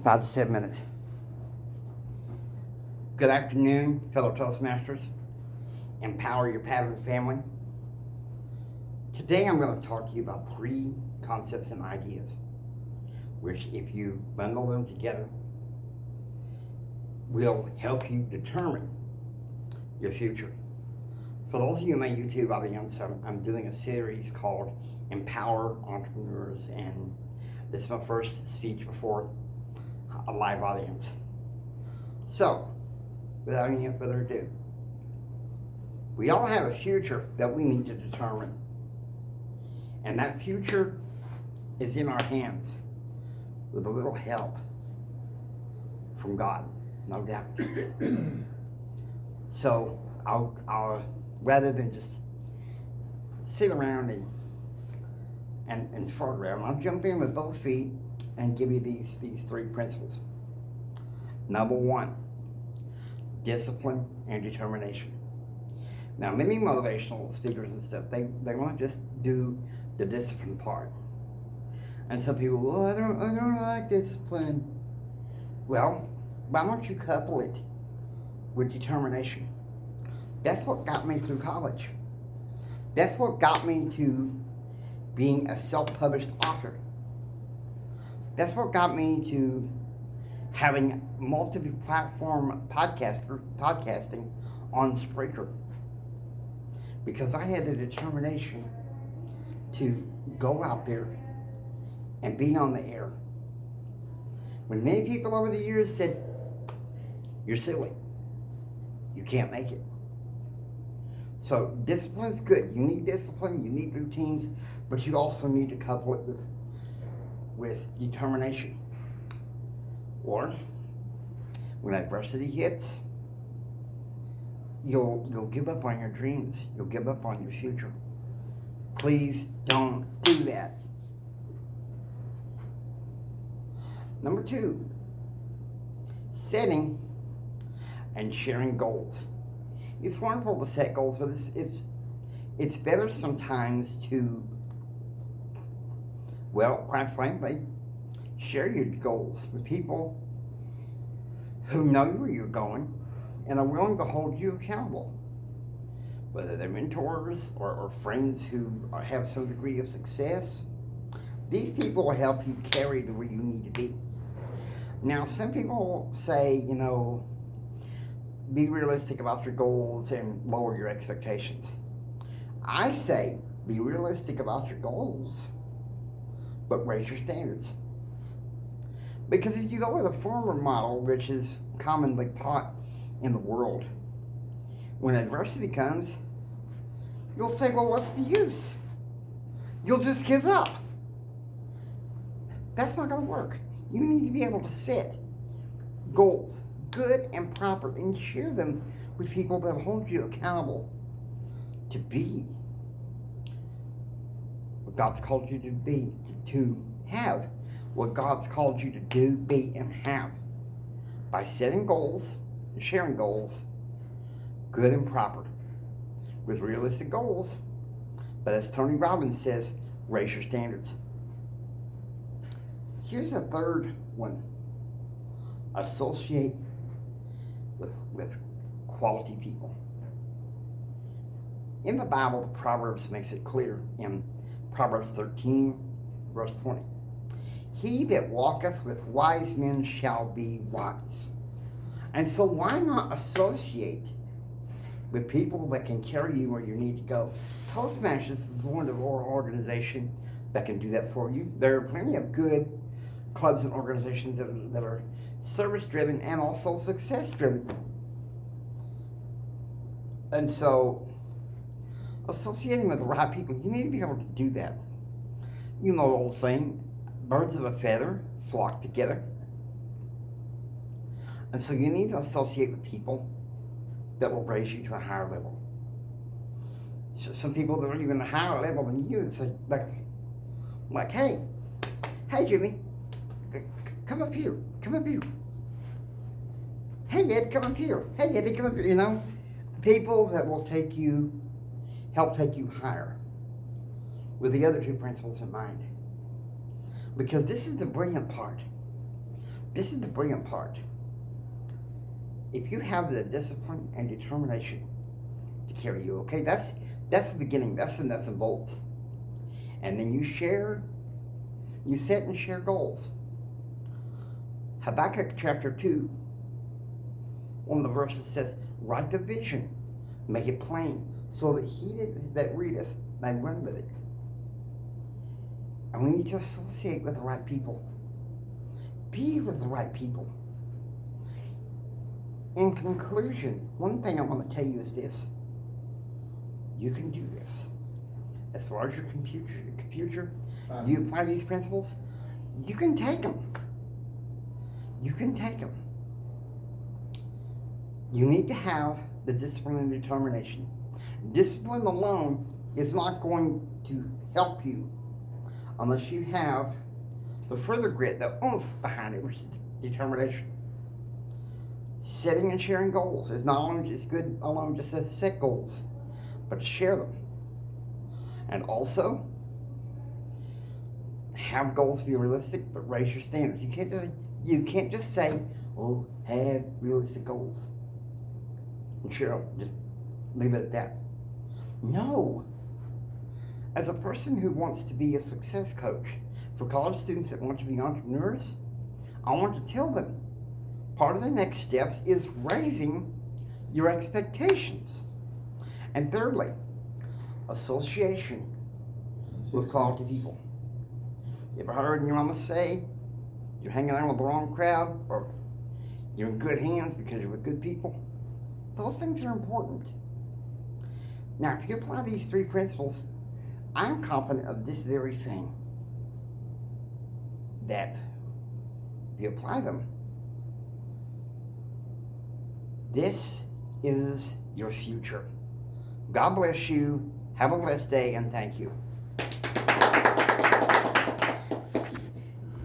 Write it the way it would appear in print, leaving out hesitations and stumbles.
5 to 7 minutes. Good afternoon, fellow Toastmasters. Empower your patterns family. Today I'm going to talk to you about 3 concepts and ideas, which if you bundle them together, will help you determine your future. For those of you in my YouTube audience, I'm doing a series called Empower Entrepreneurs, and this is my first speech before a live audience. So, without any further ado, we all have a future that we need to determine. And that future is in our hands with a little help from God, no doubt. So, I'll rather than just sit around and fart around, I'll jump in with both feet and give you these 3 principles. Number 1, discipline and determination. Now, many motivational speakers and stuff, they want to just do the discipline part. And some people, well, I don't like discipline. Well, why don't you couple it with determination? That's what got me through college. That's what got me to being a self-published author. That's what got me to having multi-platform podcasting on Spreaker. Because I had the determination to go out there and be on the air. When many people over the years said, you're silly, you can't make it. So discipline's good. You need discipline, you need routines, but you also need to couple it with determination. Or when adversity hits, you'll give up on your dreams. You'll give up on your future. Please don't do that. Number 2, setting and sharing goals. It's wonderful to set goals, but it's better sometimes to, well, quite frankly, share your goals with people who know where you're going and are willing to hold you accountable. Whether they're mentors or friends who have some degree of success, these people will help you carry to where you need to be. Now, some people say, be realistic about your goals and lower your expectations. I say, be realistic about your goals, but raise your standards. Because if you go with a former model, which is commonly taught in the world, when adversity comes, you'll say, well, what's the use? You'll just give up. That's not going to work. You need to be able to set goals, good and proper, and share them with people that hold you accountable to be what God's called you to be, to have what God's called you to do, be, and have. By setting goals and sharing goals, good and proper, with realistic goals, but as Tony Robbins says, raise your standards. Here's a third one. Associate with quality people. In the Bible, Proverbs makes it clear in Proverbs 13, verse 20. He that walketh with wise men shall be wise. And so why not associate with people that can carry you where you need to go? Toastmasters is a wonderful organization that can do that for you. There are plenty of good clubs and organizations that are service-driven and also success-driven. And so, associating with the right people, you need to be able to do that. You know the old saying, birds of a feather flock together. And so you need to associate with people that will raise you to a higher level. So some people that are even a higher level than you, it's like, hey Jimmy, come up here. Hey Ed, come up here. Hey Eddie, come up here. People that will help take you higher with the other 2 principles in mind. Because this is the brilliant part. This is the brilliant part. If you have the discipline and determination to carry you, okay, that's the beginning, that's the nuts and bolts. And then you set and share goals. Habakkuk chapter 2, one of the verses says, write the vision, make it plain, so that he that readeth may run with it. And we need to associate with the right people. Be with the right people. In conclusion, one thing I want to tell you is this. You can do this. As far as your future, you apply these principles, you can take them. You can take them. You need to have the discipline and determination. Discipline alone is not going to help you unless you have the further grit, the oomph behind it, which is determination. Setting and sharing goals is not only just good alone just to set goals, but to share them. And also, have goals be realistic, but raise your standards. You can't just say, oh, have realistic goals and share them. Just leave it at that. No. As a person who wants to be a success coach for college students that want to be entrepreneurs, I want to tell them part of the next steps is raising your expectations. And thirdly, association with quality people. You ever heard your mama say you're hanging out with the wrong crowd, or you're in good hands because you're with good people? Those things are important. Now, if you apply these three principles, I'm confident of this very thing, that if you apply them, this is your future. God bless you. Have a blessed day, and thank you.